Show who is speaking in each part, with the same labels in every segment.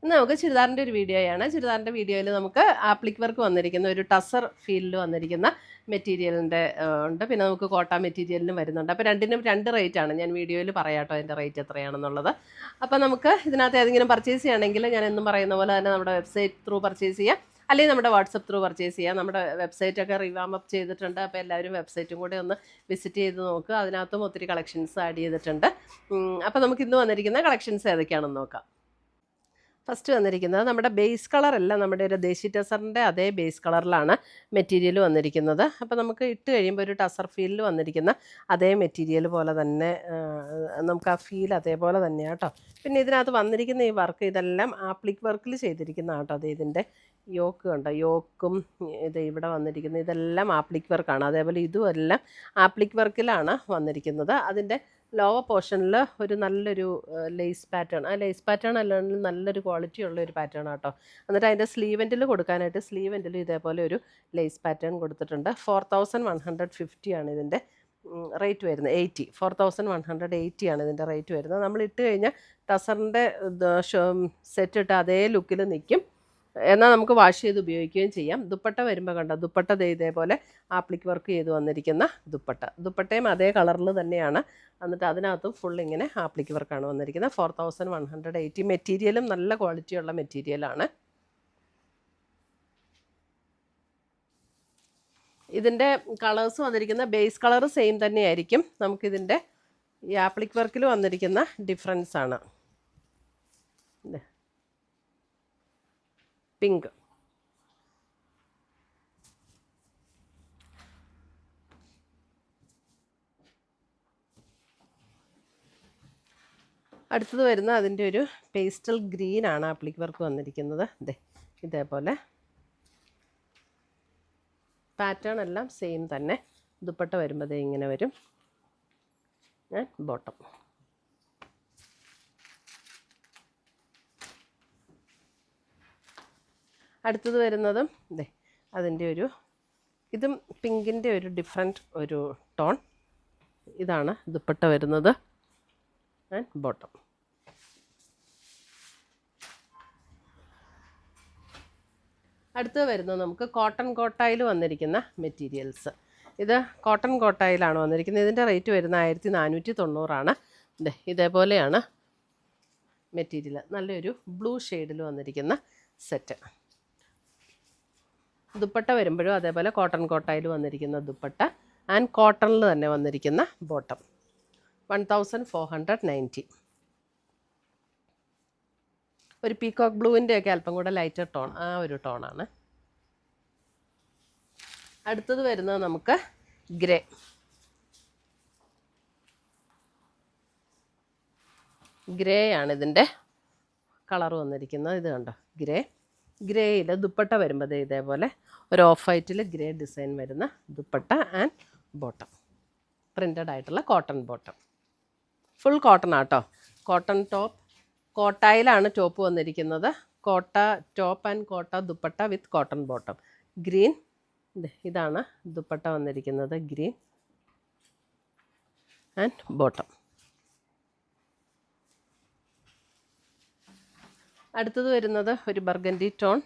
Speaker 1: ഇന്ന് നമുക്ക് ചുരിദാറിൻ്റെ ഒരു വീഡിയോയാണ്. ചുരിദാറിൻ്റെ വീഡിയോയിൽ നമുക്ക് ആപ്ലിക് വർക്ക് വന്നിരിക്കുന്ന ഒരു ടസർ ഫീൽഡിൽ വന്നിരിക്കുന്ന മെറ്റീരിയലിൻ്റെ ഉണ്ട്. പിന്നെ നമുക്ക് കോട്ട മെറ്റീരിയലിനും വരുന്നുണ്ട്. അപ്പോൾ രണ്ടിനും രണ്ട് റേറ്റാണ്. ഞാൻ വീഡിയോയിൽ പറയാട്ടോ അതിൻ്റെ റേറ്റ് എത്രയാണെന്നുള്ളത്. അപ്പോൾ നമുക്ക് ഇതിനകത്ത് ഏതെങ്കിലും പർച്ചേസ് ചെയ്യണമെങ്കിൽ ഞാൻ എന്നും പറയുന്ന പോലെ തന്നെ നമ്മുടെ വെബ്സൈറ്റ് ത്രൂ പർച്ചേസ് ചെയ്യാം, അല്ലെങ്കിൽ നമ്മുടെ വാട്സപ്പ് ത്രൂ പർച്ചേസ് ചെയ്യാം. നമ്മുടെ വെബ്സൈറ്റൊക്കെ റിവാമപ്പ് ചെയ്തിട്ടുണ്ട്. അപ്പോൾ എല്ലാവരും വെബ്സൈറ്റും കൂടെ ഒന്ന് വിസിറ്റ് ചെയ്ത് നോക്കുക. അതിനകത്തും ഒത്തിരി കളക്ഷൻസ് ആഡ് ചെയ്തിട്ടുണ്ട്. അപ്പോൾ നമുക്ക് ഇന്ന് വന്നിരിക്കുന്ന കളക്ഷൻസ് ഏതൊക്കെയാണെന്ന് നോക്കാം. ഫസ്റ്റ് വന്നിരിക്കുന്നത് നമ്മുടെ ബേസ് കളറല്ല, നമ്മുടെ ഒരു ദേശി ടസറിൻ്റെ അതേ ബേസ് കളറിലാണ് മെറ്റീരിയൽ വന്നിരിക്കുന്നത്. അപ്പോൾ നമുക്ക് ഇട്ട് കഴിയുമ്പോൾ ഒരു ടസർ ഫീലിൽ വന്നിരിക്കുന്ന അതേ മെറ്റീരിയൽ പോലെ തന്നെ നമുക്ക് ആ ഫീൽ അതേപോലെ തന്നെയാണ് കേട്ടോ. പിന്നെ ഇതിനകത്ത് വന്നിരിക്കുന്ന ഈ വർക്ക് ഇതെല്ലാം ആപ്ലിക് വർക്കിൽ ചെയ്തിരിക്കുന്ന കേട്ടോ. അത് ഇതിൻ്റെ യോക്ക് കണ്ടോ, യോക്കും ഇത് ഇവിടെ വന്നിരിക്കുന്നത് ഇതെല്ലാം ആപ്ലിക് വർക്കാണ്. അതേപോലെ ഇതും എല്ലാം ആപ്ലിക് വർക്കിലാണ് വന്നിരിക്കുന്നത്. അതിൻ്റെ ലോവർ പോർഷനിൽ ഒരു നല്ലൊരു ലേസ് പാറ്റേൺ, ആ ലേസ് പാറ്റേൺ അല്ലാണ്ട് നല്ലൊരു ക്വാളിറ്റി ഉള്ള ഒരു പാറ്റേൺ ആട്ടോ. എന്നിട്ട് അതിൻ്റെ സ്ലീവെൻറ്റിൽ കൊടുക്കാനായിട്ട് സ്ലീവെൻറ്റിൽ ഇതേപോലെ ഒരു ലേസ് പാറ്റേൺ കൊടുത്തിട്ടുണ്ട്. 4150 ആണ് ഇതിൻ്റെ റേറ്റ് വരുന്നത്. 4180 ആണ് ഇതിൻ്റെ റേറ്റ് വരുന്നത്. നമ്മൾ ഇട്ട് കഴിഞ്ഞാൽ ടസറിൻ്റെ സെറ്റ് ഇട്ട് അതേ ലുക്കിൽ നിൽക്കും. എന്നാൽ നമുക്ക് വാഷ് ചെയ്ത് ഉപയോഗിക്കുകയും ചെയ്യാം. ദുപ്പട്ട വരുമ്പോൾ കണ്ടോ, ദുപ്പട്ട ഇതേപോലെ ആപ്ലിക് വർക്ക് ചെയ്ത് വന്നിരിക്കുന്ന ദുപ്പട്ടയും അതേ കളറിൽ തന്നെയാണ്. എന്നിട്ട് അതിനകത്തും ഫുൾ ഇങ്ങനെ ആപ്ലിക് വർക്കാണ് വന്നിരിക്കുന്നത്. 4180. മെറ്റീരിയലും നല്ല ക്വാളിറ്റിയുള്ള മെറ്റീരിയലാണ്. ഇതിൻ്റെ കളേഴ്സ് വന്നിരിക്കുന്ന ബേസ് കളർ സെയിം തന്നെയായിരിക്കും. നമുക്കിതിൻ്റെ ഈ ആപ്ലിക് വർക്കിൽ വന്നിരിക്കുന്ന ഡിഫറൻസ് ആണ്. പിങ്ക്, അടുത്തത് വരുന്ന അതിൻ്റെ ഒരു പേസ്റ്റൽ ഗ്രീൻ ആണ് ആപ്ലിക് വർക്ക് വന്നിരിക്കുന്നത്. ഇതേപോലെ പാറ്റേൺ എല്ലാം സെയിം തന്നെ. ദുപ്പട്ട വരുമ്പോൾ ഇങ്ങനെ വരും. ബോട്ടം അടുത്തത് വരുന്നതും അതിൻ്റെ ഒരു ഇതും പിങ്കിൻ്റെ ഒരു ഡിഫറെൻറ്റ് ഒരു ടോൺ. ഇതാണ് ദുപ്പട്ട വരുന്നത് ബോട്ടം. അടുത്തത് വരുന്നത് നമുക്ക് കോട്ടൺ കോട്ടായിൽ വന്നിരിക്കുന്ന മെറ്റീരിയൽസ്. ഇത് കോട്ടൺ കോട്ടായിലാണ് വന്നിരിക്കുന്നത്. ഇതിൻ്റെ റേറ്റ് വരുന്നത് 1490 ഇതേപോലെയാണ് മെറ്റീരിയൽ. നല്ലൊരു ബ്ലൂ ഷെയ്ഡിൽ വന്നിരിക്കുന്ന സെറ്റ്. ദുപ്പട്ട വരുമ്പോഴും അതേപോലെ കോട്ടൺ കോട്ടായിൽ വന്നിരിക്കുന്ന ദുപ്പട്ട ആൻഡ് കോട്ടണിൽ തന്നെ വന്നിരിക്കുന്ന ബോട്ടം. 1490. ഒരു പീകോക്ക് ബ്ലൂവിൻ്റെ ഒക്കെ അല്പം കൂടെ ലൈറ്റർ ടോൺ, ആ ഒരു ടോണാണ്. അടുത്തത് വരുന്നത് നമുക്ക് ഗ്രേ. ഗ്രേ ആണ് ഇതിൻ്റെ കളർ വന്നിരിക്കുന്നത്. ഇത് കണ്ടോ, ഗ്രേയിൽ ദുപ്പട്ട വരുമ്പോൾ ഇതേപോലെ ഒരു ഓഫ് വൈറ്റിൽ ഗ്രേ ഡിസൈൻ വരുന്ന ദുപ്പട്ട ആൻഡ് ബോട്ടം. പ്രിൻ്റഡ് ആയിട്ടുള്ള കോട്ടൺ ബോട്ടം. ഫുൾ കോട്ടൺ ആട്ടോ. കോട്ടൺ ടോപ്പ്, കോട്ടായിലാണ് ടോപ്പ് വന്നിരിക്കുന്നത്. Kota top and Kota dupatta with cotton bottom. Green, ഇതാണ് ദുപ്പട്ട വന്നിരിക്കുന്നത്. Green and bottom. അടുത്തത് വരുന്നത് ഒരു burgundy tone.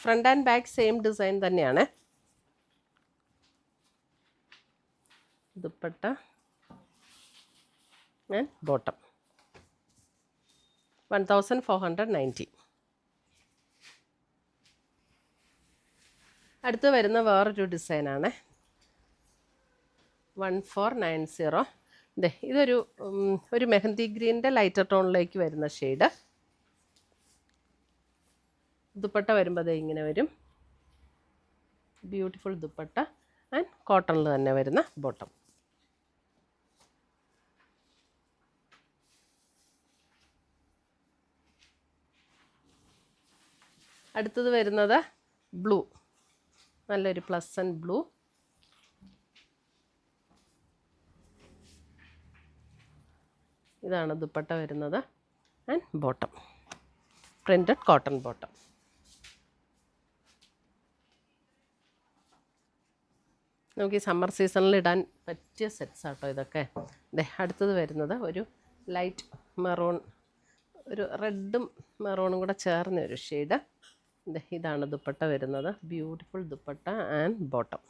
Speaker 1: Front and back same design തന്നെയാണ്. Dupatta and bottom. 1490. അടുത്ത് വരുന്ന വേറൊരു ഡിസൈനാണ് 1490. ഇതൊരു മെഹന്തി ഗ്രീനിൻ്റെ ലൈറ്റർ ടോണിലേക്ക് വരുന്ന ഷെയ്ഡ്. ദുപ്പട്ട വരുമ്പോൾ ഇങ്ങനെ വരും. ബ്യൂട്ടിഫുൾ ദുപ്പട്ട ആൻഡ് കോട്ടണിൽ തന്നെ വരുന്ന ബോട്ടം. അടുത്തത് വരുന്നത് ബ്ലൂ, നല്ലൊരു പ്ലസൻറ്റ് ബ്ലൂ. ഇതാണ് ദുപ്പട്ട വരുന്നത് and bottom. Printed cotton bottom. നമുക്ക് ഈ സമ്മർ സീസണിൽ ഇടാൻ പറ്റിയ സെറ്റ്സ് ആട്ടോ ഇതൊക്കെ. അടുത്തത് വരുന്നത് ഒരു ലൈറ്റ് മെറൂൺ, ഒരു റെഡും മെറൂണും കൂടെ ചേർന്ന ഒരു ഷെയ്ഡ്. ഇതാണ് ദുപ്പട്ട വരുന്നത്. Beautiful dupatta and bottom.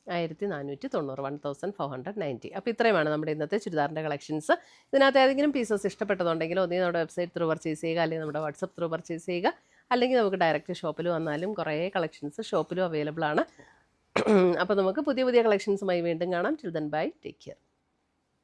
Speaker 1: 1490, 1490. അപ്പോൾ ഇത്രയുമാണ് നമ്മുടെ ഇന്നത്തെ ചുരിദാറിൻ്റെ കളക്ഷൻസ്. ഇതിനകത്ത് ഏതെങ്കിലും പീസസ് ഇഷ്ടപ്പെട്ടതുണ്ടെങ്കിൽ ഒന്നീ നമ്മുടെ വെബ്സൈറ്റ് ത്രൂ പർച്ചേസ് ചെയ്യുക, അല്ലെങ്കിൽ നമ്മുടെ വാട്സപ്പ് ത്രൂ പർച്ചേസ് ചെയ്യുക, അല്ലെങ്കിൽ നമുക്ക് ഡയറക്റ്റ് ഷോപ്പിൽ വന്നാലും കുറേ കളക്ഷൻസ് ഷോപ്പിലും അവൈലബിൾ ആണ്. അപ്പോൾ നമുക്ക് പുതിയ പുതിയ കളക്ഷൻസുമായി വീണ്ടും കാണാം. Till then bye, take care.